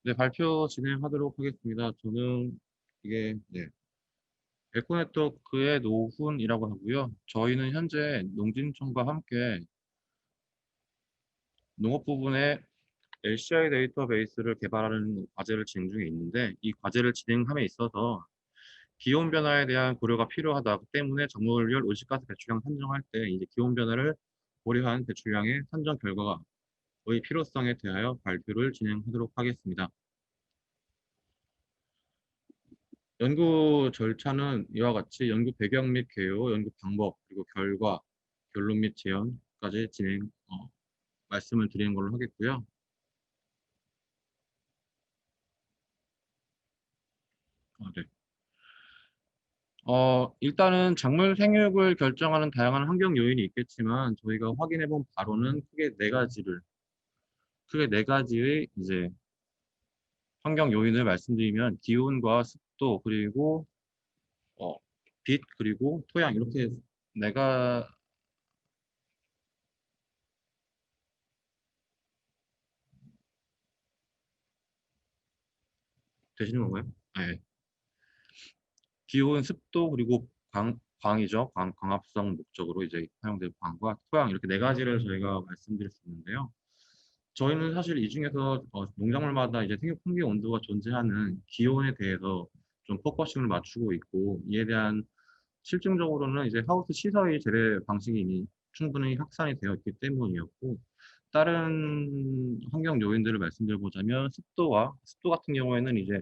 네, 발표 진행하도록 하겠습니다. 저는 이게 에코네트워크의 노훈이라고 하고요. 저희는 현재 농진청과 함께 농업 부분에 LCI 데이터베이스를 개발하는 과제를 진행 중에 있는데, 이 과제를 진행함에 있어서 기온 변화에 대한 고려가 필요하다 때문에 작물별 온실가스 배출량 산정할 때 이제 기온 변화를 고려한 배출량의 산정 결과의 필요성에 대하여 발표를 진행하도록 하겠습니다. 연구 절차는 이와 같이 연구 배경 및 개요, 연구 방법, 그리고 결과, 결론 및 제언까지 말씀을 드리는 걸로 하겠고요. 네. 일단은 작물 생육을 결정하는 다양한 환경 요인이 있겠지만 저희가 확인해 본 바로는 크게 네 가지의 이제 환경 요인을 말씀드리면 기온과 습도 그리고 어, 빛 그리고 토양 이렇게 네가 되시는 건가요? 네. 기온, 습도 그리고 광이죠. 광합성 목적으로 이제 사용될 광과 토양 이렇게 네 가지를 저희가 말씀드릴 수 있는데요. 저희는 사실 이 중에서 농작물마다 이제 생육 평균 온도가 존재하는 기온에 대해서 좀 포커싱을 맞추고 있고 이에 대한 실증적으로는 이제 하우스 시설의 재래 방식이 이미 충분히 확산이 되어 있기 때문이었고 다른 환경 요인들을 말씀드려보자면 습도 같은 경우에는 이제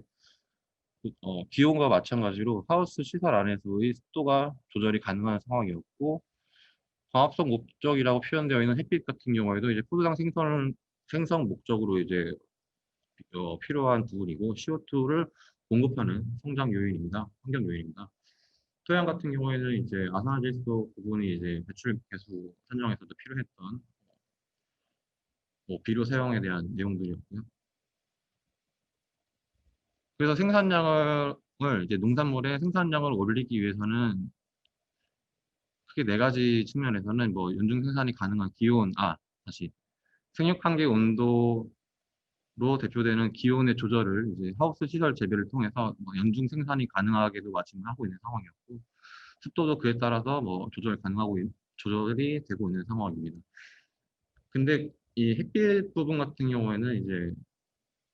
기온과 마찬가지로 하우스 시설 안에서의 습도가 조절이 가능한 상황이었고 광합성 목적이라고 표현되어 있는 햇빛 같은 경우에도 이제 포도당 생성 목적으로 이제 필요한 부분이고 CO2를 공급하는 성장 요인입니다. 환경 요인입니다. 토양 같은 경우에는 이제 아산화질소 부분이 이제 배출 개수 산정에서도 필요했던 비료 사용에 대한 내용들이었고요. 그래서 이제 농산물의 생산량을 올리기 위해서는 크게 네 가지 측면에서는 뭐 연중 생산이 가능한 다시 생육 환기 온도로 대표되는 기온의 조절을 이제 하우스 시설 재배를 통해서 뭐 연중 생산이 가능하게도 마침을 하고 있는 상황이었고 습도도 그에 따라서 뭐 조절이 되고 있는 상황입니다. 근데 이 햇빛 부분 같은 경우에는 이제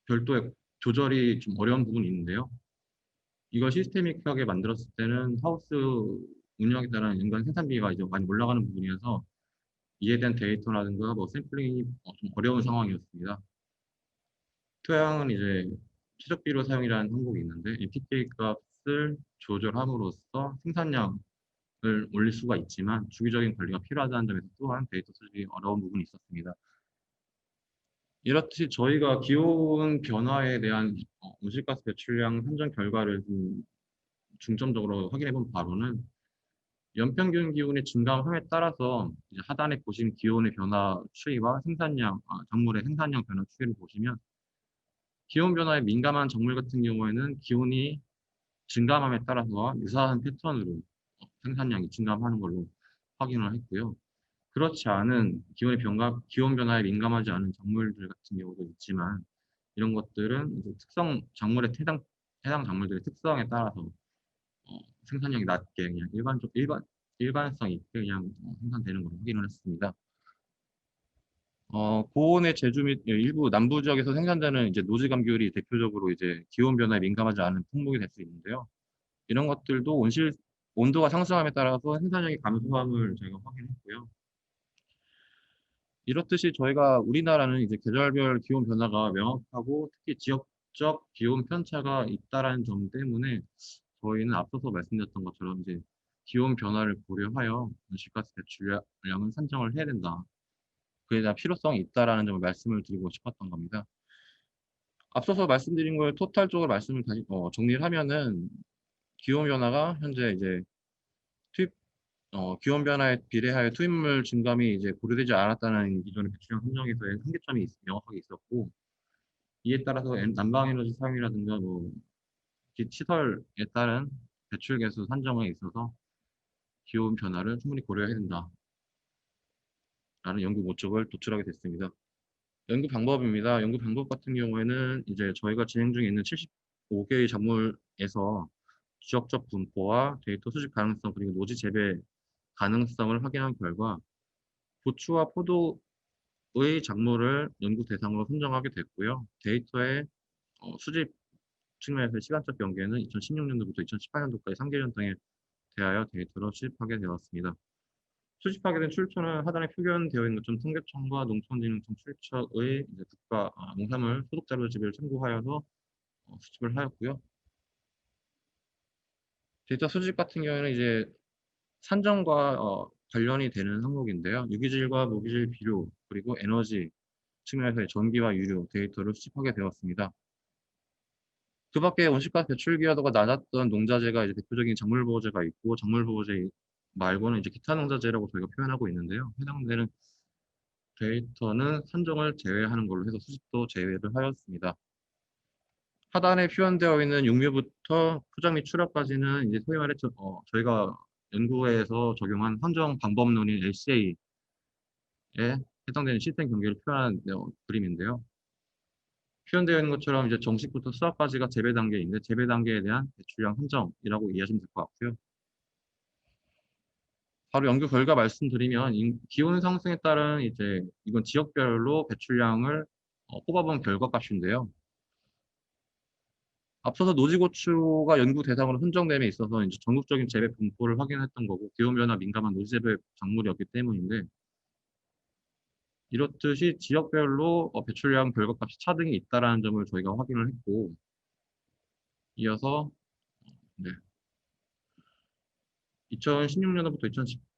별도의 조절이 좀 어려운 부분이 있는데요. 이걸 시스테믹하게 만들었을 때는 하우스 운영에 따른 연간 생산비가 이제 많이 올라가는 부분이어서 이에 대한 데이터라든가 뭐 샘플링이 좀 어려운 상황이었습니다. 토양은 이제 최적비료 사용이라는 항목이 있는데 이 PK 값을 조절함으로써 생산량을 올릴 수가 있지만 주기적인 관리가 필요하다는 점에서 또한 데이터 수집이 어려운 부분이 있었습니다. 이렇듯이 저희가 기온 변화에 대한 온실가스 배출량 산정 결과를 좀 중점적으로 확인해 본 바로는 연평균 기온의 증가함에 따라서 이제 하단에 보신 기온의 변화 추이와 작물의 생산량 변화 추이를 보시면 기온 변화에 민감한 작물 같은 경우에는 기온이 증감함에 따라서 유사한 패턴으로 생산량이 증감하는 걸로 확인을 했고요. 그렇지 않은 기온 변화에 민감하지 않은 작물들 같은 경우도 있지만 이런 것들은 이제 해당 작물들의 특성에 따라서 생산량이 낮게 그냥 일반성 있게 그냥 생산되는 걸로 확인을 했습니다. 고온의 제주 및 일부 남부 지역에서 생산되는 이제 노지 감귤이 대표적으로 이제 기온 변화에 민감하지 않은 품목이 될 수 있는데요. 이런 것들도 온도가 상승함에 따라서 생산량이 감소함을 저희가 확인했고요. 이렇듯이 저희가 우리나라는 이제 계절별 기온 변화가 명확하고 특히 지역적 기온 편차가 있다라는 점 때문에 저희는 앞서서 말씀드렸던 것처럼 이제 기온 변화를 고려하여 온실가스 배출량을 산정을 해야 된다. 그에 대한 필요성이 있다라는 점을 말씀을 드리고 싶었던 겁니다. 앞서서 말씀드린 걸 토탈적으로 말씀을 다시 정리를 하면은 기온 변화가 현재 이제 투입 기온 변화에 비례하여 투입물 증감이 이제 고려되지 않았다는 기존의 배출량 산정에서의 한계점이 명확하게 있었고 이에 따라서 난방 에너지 사용이라든가 뭐 시설에 따른 배출 개수 산정에 있어서 기온 변화를 충분히 고려해야 된다라는 연구 목적을 도출하게 됐습니다. 연구 방법입니다. 연구 방법 같은 경우에는 이제 저희가 진행 중에 있는 75개의 작물에서 지역적 분포와 데이터 수집 가능성 그리고 노지 재배 가능성을 확인한 결과 고추와 포도의 작물을 연구 대상으로 선정하게 됐고요. 데이터의 수집 측면에서의 시간적 경계는 2016년도부터 2018년도까지 3개년 등에 대하여 데이터로 수집하게 되었습니다. 수집하게 된 출처는 하단에 표현되어 있는 것처럼 통계청과 농촌진흥청 출처의 이제 농산물 소득자료집을 참고하여서 수집을 하였고요. 데이터 수집 같은 경우에는 이제 산정과 관련이 되는 항목인데요. 유기질과 무기질 비료 그리고 에너지 측면에서의 전기와 유료 데이터를 수집하게 되었습니다. 그 밖에 온실가스 배출 기여도가 낮았던 농자재가 이제 대표적인 작물보호제가 있고 작물보호제 말고는 이제 기타 농자재라고 저희가 표현하고 있는데요. 해당되는 데이터는 산정을 제외하는 걸로 해서 수집도 제외를 하였습니다. 하단에 표현되어 있는 육류부터 포장 및 출하까지는 이제 소위 말해 저희가 연구에서 적용한 산정 방법론인 LCA에 해당되는 시스템 경계를 표현한 그림인데요. 표현되어 있는 것처럼 이제 정식부터 수확까지가 재배 단계인데 재배 단계에 대한 배출량 산정이라고 이해하시면 될 것 같고요. 바로 연구 결과 말씀드리면 기온 상승에 따른 이제 이건 지역별로 배출량을 뽑아본 결과값인데요. 앞서서 노지고추가 연구 대상으로 선정됨에 있어서 이제 전국적인 재배 분포를 확인했던 거고 기온 변화 민감한 노지 재배 작물이었기 때문인데 이렇듯이 지역별로 배출량 결과값이 차등이 있다라는 점을 저희가 확인을 했고 이어서 네, 2016년도부터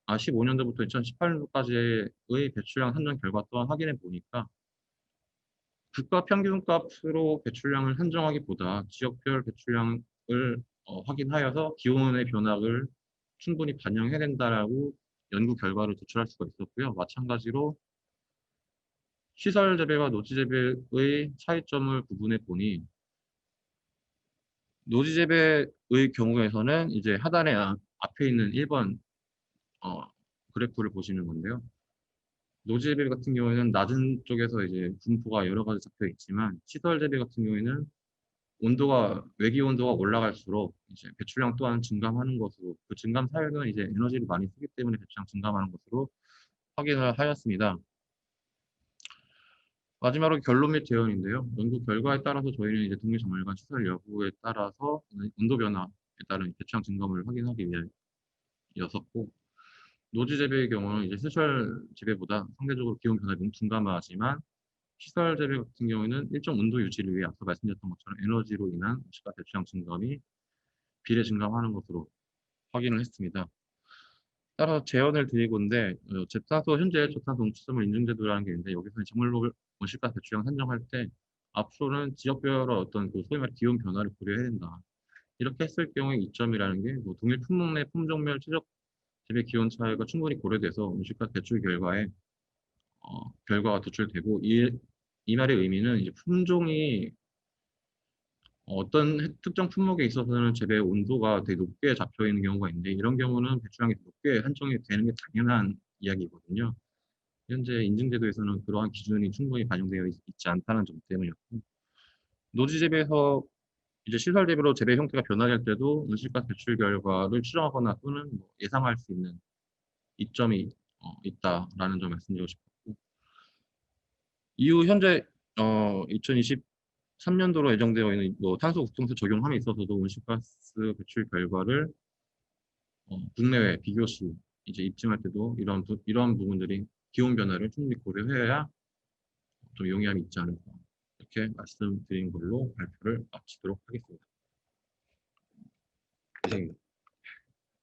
15년도부터 2018년도까지의 배출량 산정 결과 또한 확인해 보니까 국가 평균값으로 배출량을 산정하기보다 지역별 배출량을 확인하여서 기온의 변화를 충분히 반영해야 된다라고 연구 결과를 도출할 수가 있었고요. 마찬가지로 시설 재배와 노지 재배의 차이점을 구분해 보니 노지 재배의 경우에서는 이제 하단에 앞에 있는 1번 그래프를 보시는 건데요. 노지 재배 같은 경우에는 낮은 쪽에서 이제 분포가 여러 가지 잡혀 있지만 시설 재배 같은 경우에는 외기 온도가 올라갈수록 이제 배출량 또한 증감하는 것으로 그 증감 사유는 이제 에너지를 많이 쓰기 때문에 배출량 증감하는 것으로 확인을 하였습니다. 마지막으로 결론 및 제언인데요. 연구 결과에 따라서 저희는 이제 동해정말관 시설 여부에 따라서 온도 변화에 따른 배출량 증감을 확인하기 위해였었고 노지 재배의 경우는 이제 시설 재배보다 상대적으로 기온 변화에 둔감하지만 시설 재배 같은 경우에는 일정 온도 유지를 위해 앞서 말씀드렸던 것처럼 에너지로 인한 온실가 배출량 증감이 비례 증감하는 것으로 확인을 했습니다. 따라서 제언을 드리건데 제탄소 현재 저탄소 농축산물 인증제도라는 게 있는데 여기서는 작물로 온실가스 배출량 산정할 때 앞으로는 지역별로 어떤 그 소위 말해 기온 변화를 고려해야 된다. 이렇게 했을 경우에 이점이라는 게 뭐 동일 품목 내 품종별 최적 재배 기온 차이가 충분히 고려돼서 온실가스 배출 결과가 도출되고 이 말의 의미는 이제 품종이 어떤 특정 품목에 있어서는 재배 온도가 되게 높게 잡혀 있는 경우가 있는데 이런 경우는 배출량이 높게 한정이 되는 게 당연한 이야기거든요. 현재 인증제도에서는 그러한 기준이 충분히 반영되어 있지 않다는 점 때문이었고 노지 재배에서 이제 시설 재배로 재배 형태가 변화할 때도 온실가스 배출 결과를 추정하거나 또는 뭐 예상할 수 있는 이점이 있다라는 점 말씀드리고 싶었고 이후 현재 2023년도로 예정되어 있는 뭐 탄소 국경세 적용함에 있어서도 온실가스 배출 결과를 국내외 비교시 이제 입증할 때도 이런 부분들이 기온 변화를 충분히 고려해야 좀 용이함이 있지 않을까 이렇게 말씀드린 걸로 발표를 마치도록 하겠습니다. 이상입니다.